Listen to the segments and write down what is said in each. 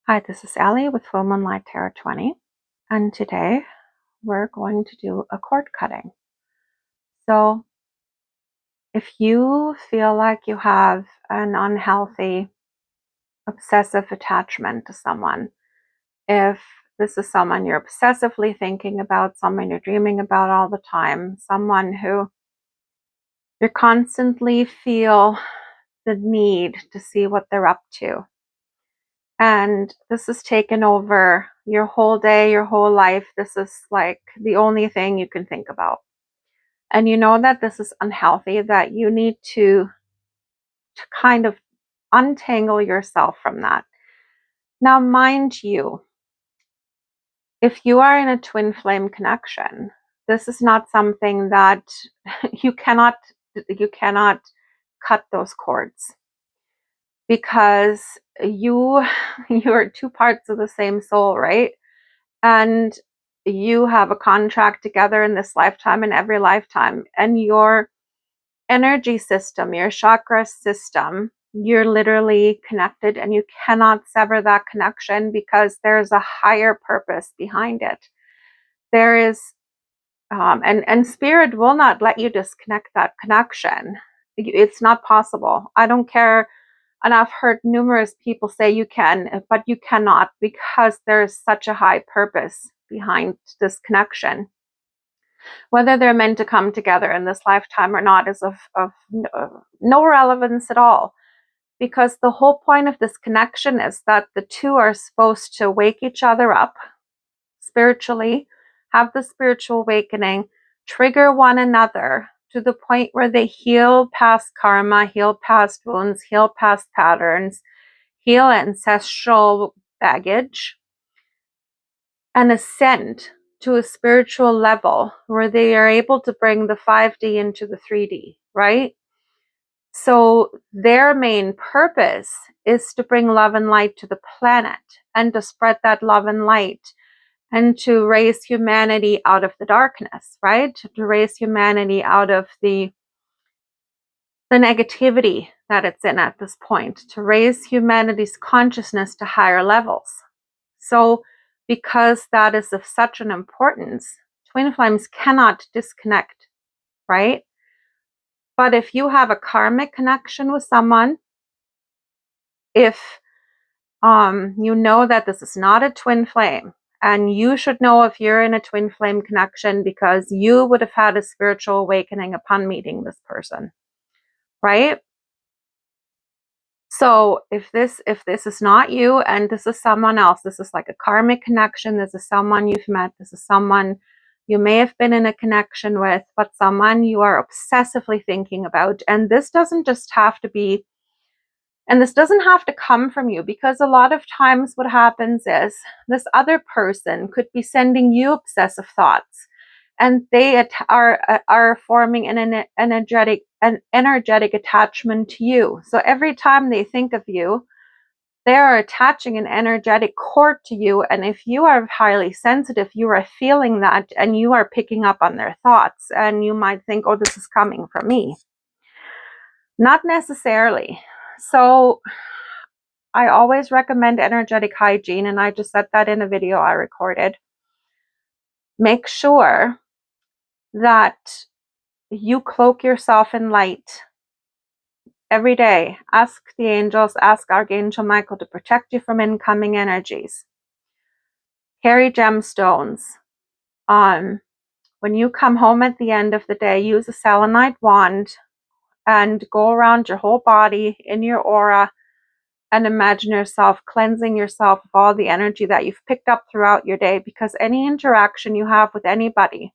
Hi, this is Ellie with Full Moonlight Tarot 20, and today we're going to do a cord cutting. So, if you feel like you have an unhealthy, obsessive attachment to someone, if this is someone you're obsessively thinking about, someone you're dreaming about all the time, someone who you constantly feel the need to see what they're up to, and this has taken over your whole day, your whole life. This is like the only thing you can think about. And you know that this is unhealthy, that you need to kind of untangle yourself from that. Now, mind you, if you are in a twin flame connection, this is not something that you cannot cut those cords, because you're two parts of the same soul, right? And you have a contract together in this lifetime and every lifetime, and your energy system, your chakra system, you're literally connected, and you cannot sever that connection because there's a higher purpose behind it. There is and spirit will not let you disconnect that connection. It's not possible. I don't care. And I've heard numerous people say you can, but you cannot, because there's such a high purpose behind this connection. Whether they're meant to come together in this lifetime or not is of no relevance at all, because the whole point of this connection is that the two are supposed to wake each other up spiritually, have the spiritual awakening, trigger one another to the point where they heal past karma, heal past wounds, heal past patterns, heal ancestral baggage, and ascend to a spiritual level where they are able to bring the 5D into the 3D, right? So their main purpose is to bring love and light to the planet, and to spread that love and light, and to raise humanity out of the darkness, right? To raise humanity out of the negativity that it's in at this point, to raise humanity's consciousness to higher levels. So because that is of such an importance, twin flames cannot disconnect, right? But if you have a karmic connection with someone, if you know that this is not a twin flame, and you should know if you're in a twin flame connection, because you would have had a spiritual awakening upon meeting this person, right? So if this is not you and this is someone else, this is like a karmic connection, this is someone you've met, this is someone you may have been in a connection with, but someone you are obsessively thinking about. And this doesn't just have to be, and this doesn't have to come from you, because a lot of times what happens is this other person could be sending you obsessive thoughts, and they are forming an energetic attachment to you. So every time they think of you, they are attaching an energetic cord to you. And if you are highly sensitive, you are feeling that, and you are picking up on their thoughts, and you might think, oh, this is coming from me. Not necessarily. So I always recommend energetic hygiene, and I just said that in a video I recorded. Make sure that you cloak yourself in light every day. Ask the angels, ask Archangel Michael to protect you from incoming energies. Carry gemstones. When you come home at the end of the day, use a selenite wand and go around your whole body in your aura and imagine yourself cleansing yourself of all the energy that you've picked up throughout your day, because any interaction you have with anybody,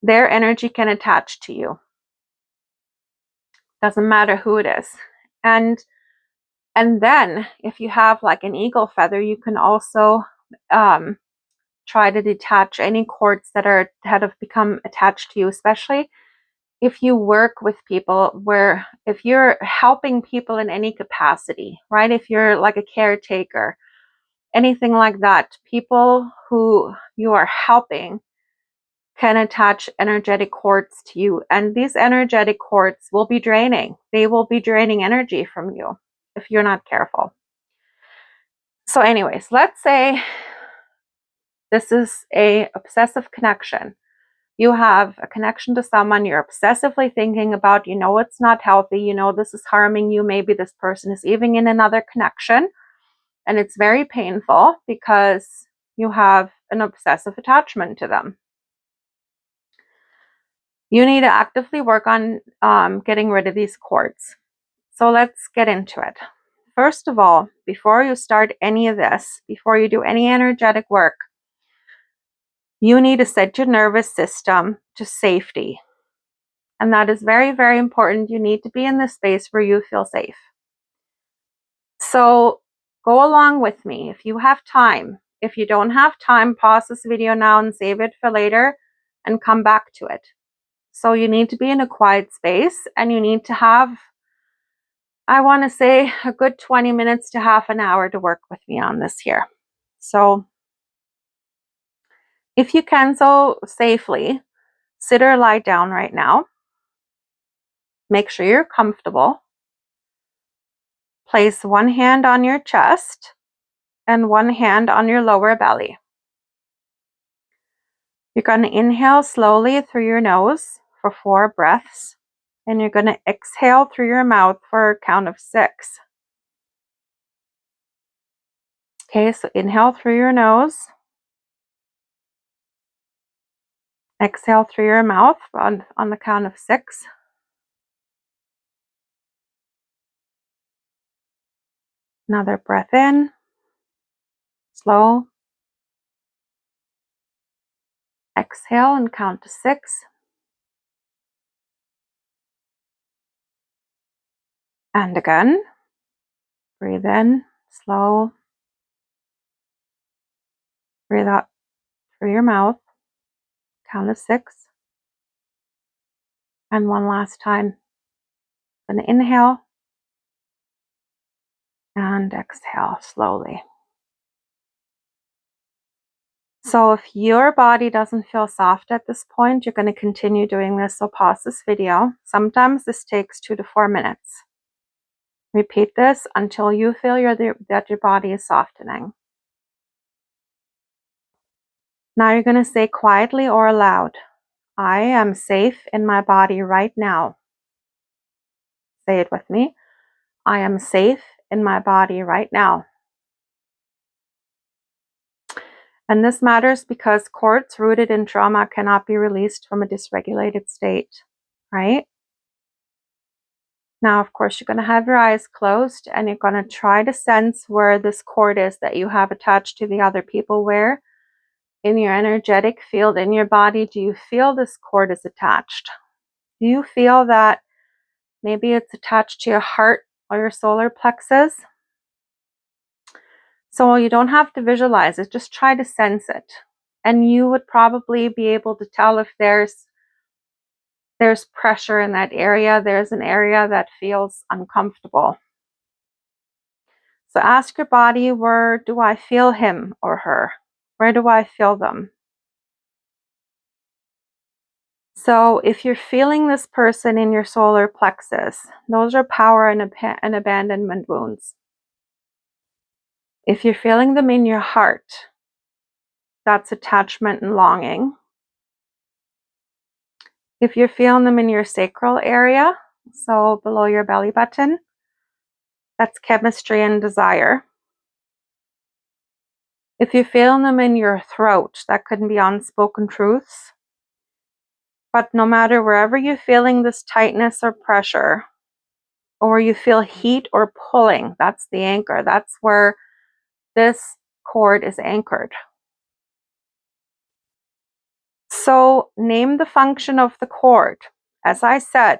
their energy can attach to you. Doesn't matter who it is. And then if you have like an eagle feather, you can also try to detach any cords that have become attached to you, especially if you work with people, where if you're helping people in any capacity, right? If you're like a caretaker, anything like that, people who you are helping can attach energetic cords to you. And these energetic cords will be draining. They will be draining energy from you if you're not careful. So anyways, let's say this is a obsessive connection. You have a connection to someone you're obsessively thinking about, you know it's not healthy, you know this is harming you, maybe this person is even in another connection, and it's very painful because you have an obsessive attachment to them. You need to actively work on getting rid of these cords. So let's get into it. First of all, before you start any of this, before you do any energetic work, you need to set your nervous system to safety. And that is very, very important. You need to be in this space where you feel safe. So go along with me if you have time. If you don't have time, pause this video now and save it for later and come back to it. So you need to be in a quiet space and you need to have, I want to say, a good 20 minutes to half an hour to work with me on this here. So if you can so safely, sit or lie down right now. Make sure you're comfortable. Place one hand on your chest and one hand on your lower belly. You're going to inhale slowly through your nose for 4 breaths, and you're going to exhale through your mouth for a count of 6. Okay, so inhale through your nose, exhale through your mouth on the count of 6. Another breath in, slow. Exhale and count to 6. And again, breathe in, slow. Breathe out through your mouth, count to 6. And one last time. I'm going to inhale and exhale slowly. So if your body doesn't feel soft at this point, you're going to continue doing this. So pause this video. Sometimes this takes 2 to 4 minutes. Repeat this until you feel that your body is softening. Now you're going to say quietly or aloud, I am safe in my body right now. Say it with me. I am safe in my body right now. And this matters because cords rooted in trauma cannot be released from a dysregulated state, right? Now, of course, you're going to have your eyes closed and you're going to try to sense where this cord is that you have attached to the other people. Where in your energetic field in your body do you feel this cord is attached? Do you feel that maybe it's attached to your heart or your solar plexus? So you don't have to visualize it, just try to sense it. And you would probably be able to tell if there's pressure in that area, there's an area that feels uncomfortable. So ask your body, where do I feel him or her? Where do I feel them? So if you're feeling this person in your solar plexus, those are power and abandonment wounds. If you're feeling them in your heart, that's attachment and longing. If you're feeling them in your sacral area, so below your belly button, that's chemistry and desire. If you're feeling them in your throat, that could be unspoken truths. But no matter wherever you're feeling this tightness or pressure, or you feel heat or pulling, that's the anchor. That's where this cord is anchored. So name the function of the cord. As I said,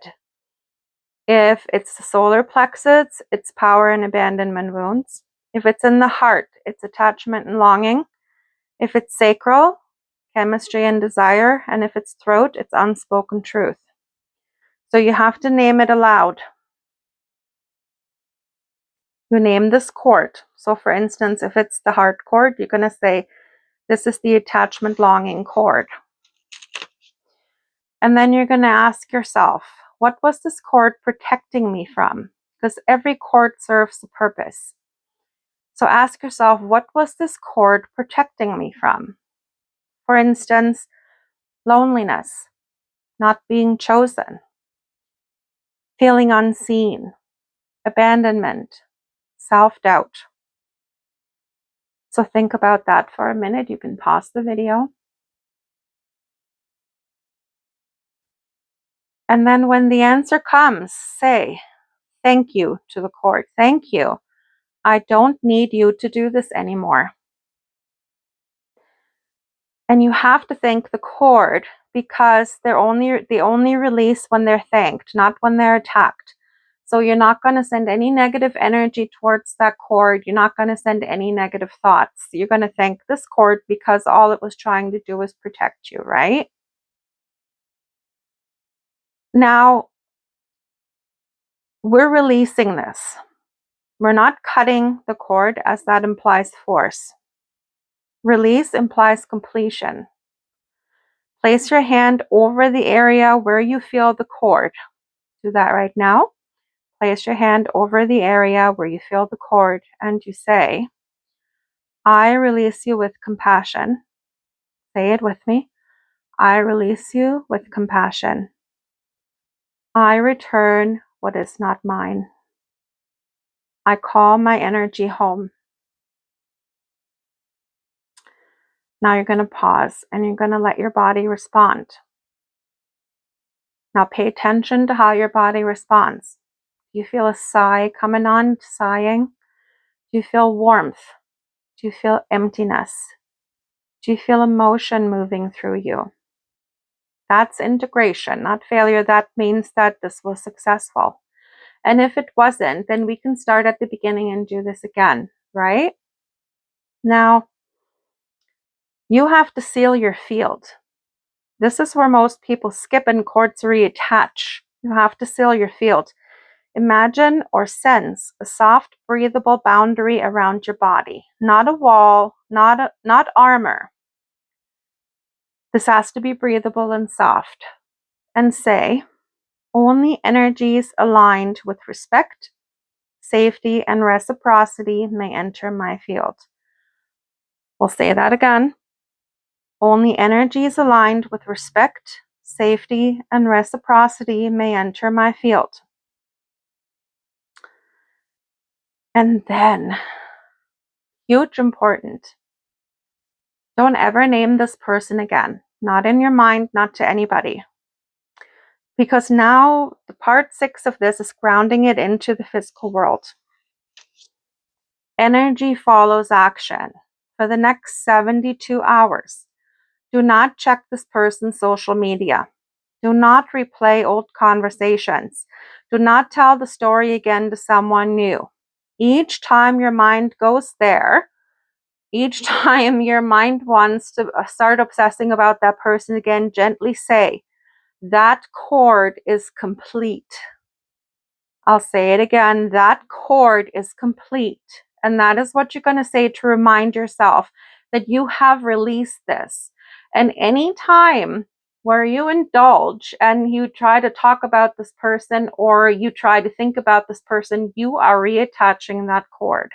if it's the solar plexus, it's power and abandonment wounds. If it's in the heart, it's attachment and longing. If it's sacral, chemistry and desire. And if it's throat, it's unspoken truth. So you have to name it aloud. You name this cord. So for instance, if it's the heart cord, you're going to say, this is the attachment longing cord. And then you're going to ask yourself, what was this cord protecting me from? Because every cord serves a purpose. So ask yourself, what was this cord protecting me from? For instance, loneliness, not being chosen, feeling unseen, abandonment, self-doubt. So think about that for a minute. You can pause the video. And then when the answer comes, say thank you to the cord. Thank you. I don't need you to do this anymore. And you have to thank the cord because they only release when they're thanked, not when they're attacked. So you're not going to send any negative energy towards that cord. You're not going to send any negative thoughts. You're going to thank this cord because all it was trying to do was protect you, right? Now, we're releasing this. We're not cutting the cord as that implies force. Release implies completion. Place your hand over the area where you feel the cord. Do that right now. Place your hand over the area where you feel the cord and you say, I release you with compassion. Say it with me. I release you with compassion. I return what is not mine. I call my energy home. Now you're going to pause and you're going to let your body respond. Now pay attention to how your body responds. Do you feel a sigh coming on, sighing? Do you feel warmth? Do you feel emptiness? Do you feel emotion moving through you? That's integration, not failure. That means that this was successful. And if it wasn't, then we can start at the beginning and do this again, right? Now, you have to seal your field. This is where most people skip and cords reattach. You have to seal your field. Imagine or sense a soft, breathable boundary around your body, not a wall, not armor. This has to be breathable and soft. And say, only energies aligned with respect, safety, and reciprocity may enter my field. We'll say that again. Only energies aligned with respect, safety, and reciprocity may enter my field. And then, huge important, don't ever name this person again. Not in your mind, not to anybody. Because now the part 6 of this is grounding it into the physical world. Energy follows action. For the next 72 hours, do not check this person's social media. Do not replay old conversations. Do not tell the story again to someone new. Each time your mind goes there, each time your mind wants to start obsessing about that person again, gently say, that cord is complete. I'll say it again, that cord is complete. And that is what you're going to say to remind yourself that you have released this. And any time where you indulge and you try to talk about this person or you try to think about this person, you are reattaching that cord.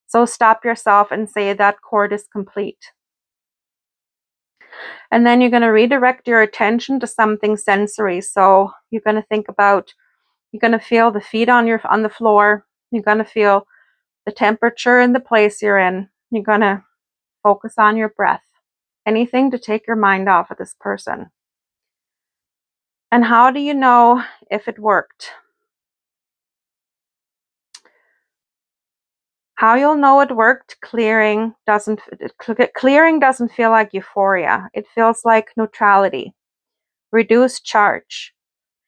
So stop yourself and say that cord is complete. And then you're going to redirect your attention to something sensory. So you're going to think about, you're going to feel the feet on the floor. You're going to feel the temperature in the place you're in. You're going to focus on your breath. Anything to take your mind off of this person. And how do you know if it worked? How you'll know it worked, clearing doesn't feel like euphoria. It feels like neutrality. Reduced charge.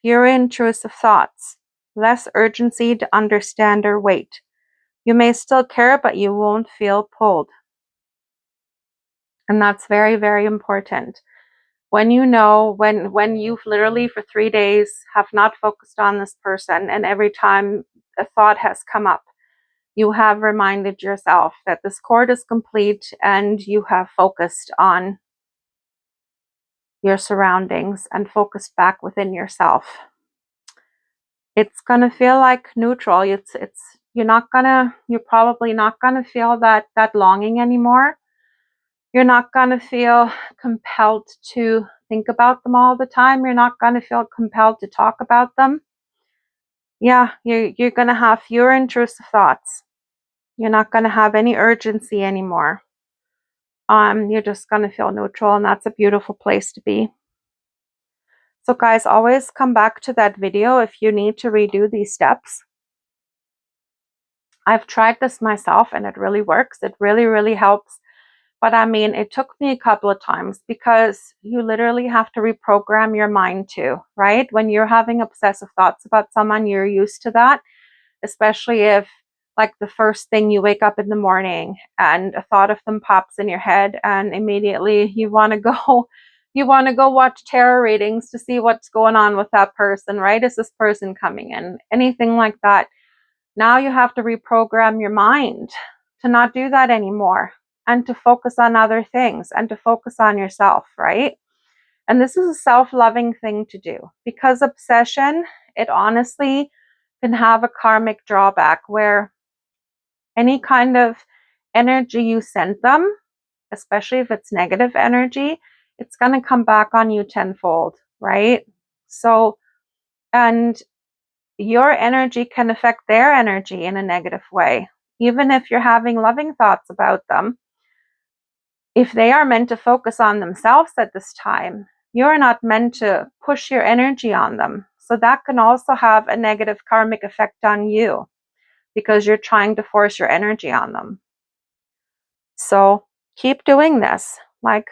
Fewer intrusive thoughts. Less urgency to understand or wait. You may still care, but you won't feel pulled. And that's very, very important. When you know, when you've literally for 3 days have not focused on this person, and every time a thought has come up, you have reminded yourself that this cord is complete and you have focused on your surroundings and focused back within yourself. It's going to feel like neutral. It's you're probably not gonna feel that longing anymore. You're not gonna feel compelled to think about them all the time. You're not gonna feel compelled to talk about them. Yeah, you're gonna have fewer intrusive thoughts. You're not gonna have any urgency anymore. You're just gonna feel neutral, and that's a beautiful place to be. So guys, always come back to that video if you need to redo these steps. I've tried this myself and it really works. It really, really helps. But I mean, it took me a couple of times because you literally have to reprogram your mind too, right? When you're having obsessive thoughts about someone, you're used to that, especially if like the first thing you wake up in the morning and a thought of them pops in your head and immediately you want to go watch tarot readings to see what's going on with that person, right? Is this person coming in? Anything like that. Now you have to reprogram your mind to not do that anymore and to focus on other things and to focus on yourself, right? And this is a self-loving thing to do because obsession, it honestly can have a karmic drawback where any kind of energy you send them, especially if it's negative energy, it's going to come back on you tenfold, right? So, and your energy can affect their energy in a negative way. Even if you're having loving thoughts about them, if they are meant to focus on themselves at this time, you're not meant to push your energy on them. So that can also have a negative karmic effect on you because you're trying to force your energy on them. So keep doing this. Like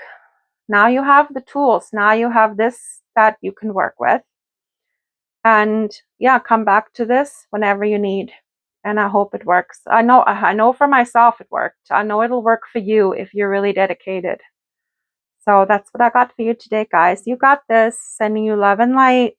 now you have the tools. Now you have this that you can work with. And yeah, come back to this whenever you need. And I hope it works. I know for myself it worked. I know it'll work for you if you're really dedicated. So that's what I got for you today, guys. You got this. Sending you love and light.